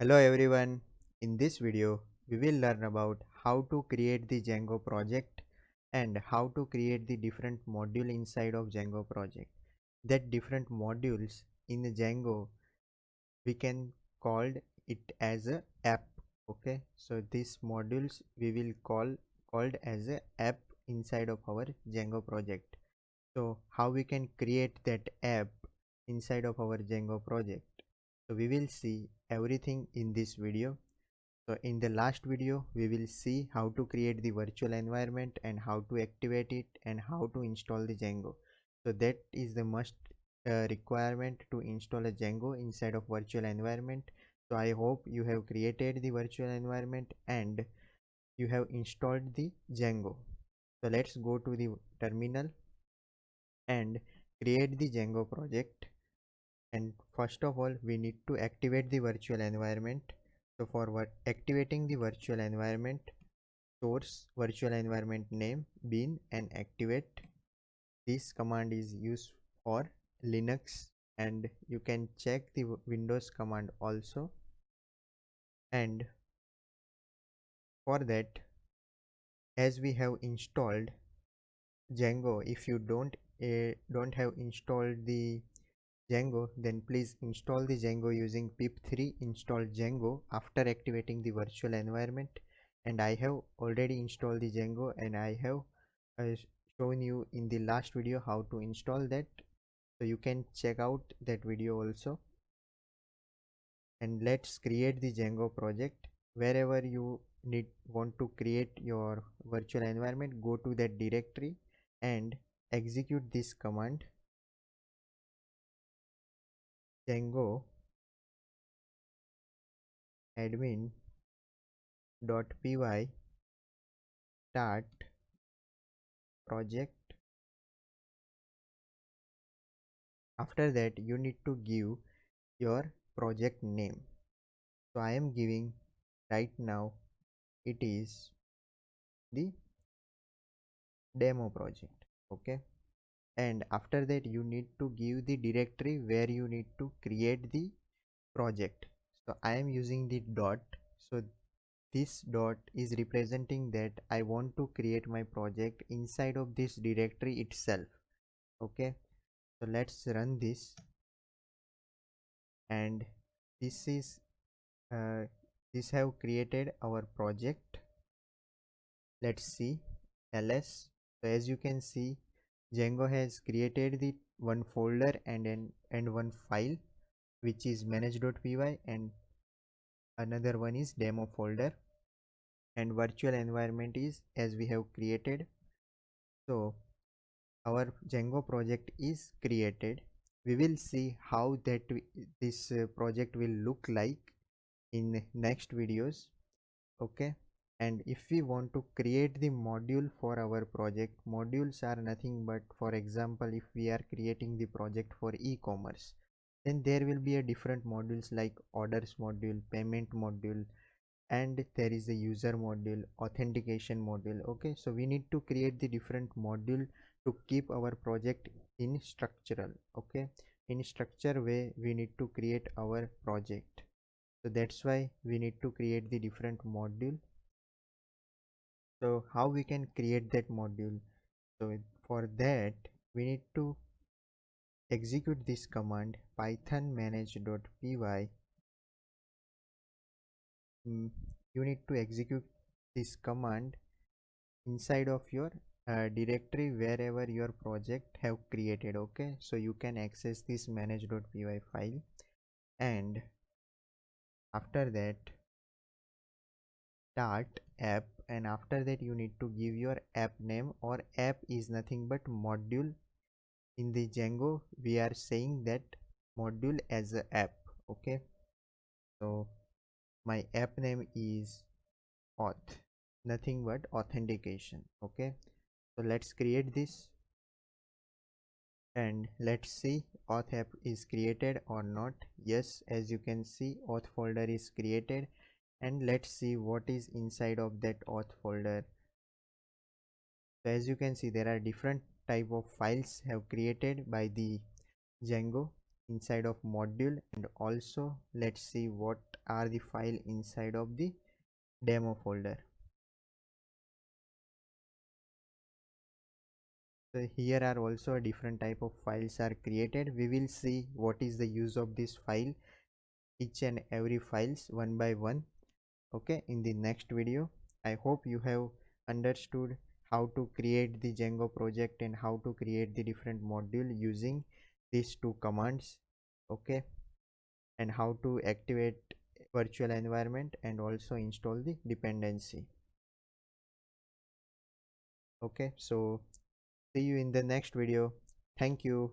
Hello everyone. In this video, we will learn about how to create the Django project and how to create the different module inside of Django project. That different modules in the Django we can call it as a app. Okay, so these modules we will called as a app inside of our Django project. So how we can create that app inside of our Django project? So we will see everything in this video. So in the last video, we will see how to create the virtual environment and how to activate it and how to install the Django. So that is the must requirement to install a Django inside of virtual environment. So I hope you have created the virtual environment and you have installed the Django. So let's go to the terminal and create the Django project. And first of all, we need to activate the virtual environment. So for activating the virtual environment, source virtual environment name bin and activate. This command is used for Linux and you can check the Windows command also. And for that, as we have installed Django, if you don't have installed the Django, then please install the Django using pip3 install Django after activating the virtual environment. And I have already installed the Django and I have uh, shown you in the last video how to install that, so you can check out that video also. And let's create the Django project. Wherever you want to create your virtual environment, go to that directory and execute this command Django admin.py start project. After that, you need to give your project name. So I am giving right now, it is the demo project. Okay, and after that you need to give the directory where you need to create the project. So I am using the dot. So this dot is representing that I want to create my project inside of this directory itself. Okay, so let's run this. And this is uh, this have created our project. Let's see ls. So as you can see, Django has created the one folder and one file which is manage.py, and another one is demo folder, and virtual environment is as we have created. So our Django project is created. We will see how this project will look like in next videos. Okay, and if we want to create the module for our project, modules are nothing but, for example, if we are creating the project for e-commerce, then there will be a different modules like orders module, payment module, and there is a user module, authentication module. Okay, so we need to create the different module to keep our project in structural. Okay, in structure way we need to create our project. So that's why we need to create the different module. So how we can create that module? So for that we need to execute this command python manage.py. You need to execute this command inside of your directory wherever your project have created. Okay, so you can access this manage.py file, and after that start app, and after that you need to give your app name, or app is nothing but module. In the Django we are saying that module as a app. Okay, so my app name is auth, nothing but authentication. Okay, so let's create this and let's see auth app is created or not. Yes, as you can see, auth folder is created, and let's see what is inside of that auth folder. So as you can see, there are different type of files have created by the Django inside of module, and also let's see what are the file inside of the demo folder. So here are also a different type of files are created. We will see what is the use of this file, each and every files one by one, okay, in the next video. I hope you have understood how to create the Django project and how to create the different module using these two commands, okay, and how to activate virtual environment and also install the dependency. Okay, so see you in the next video. Thank you.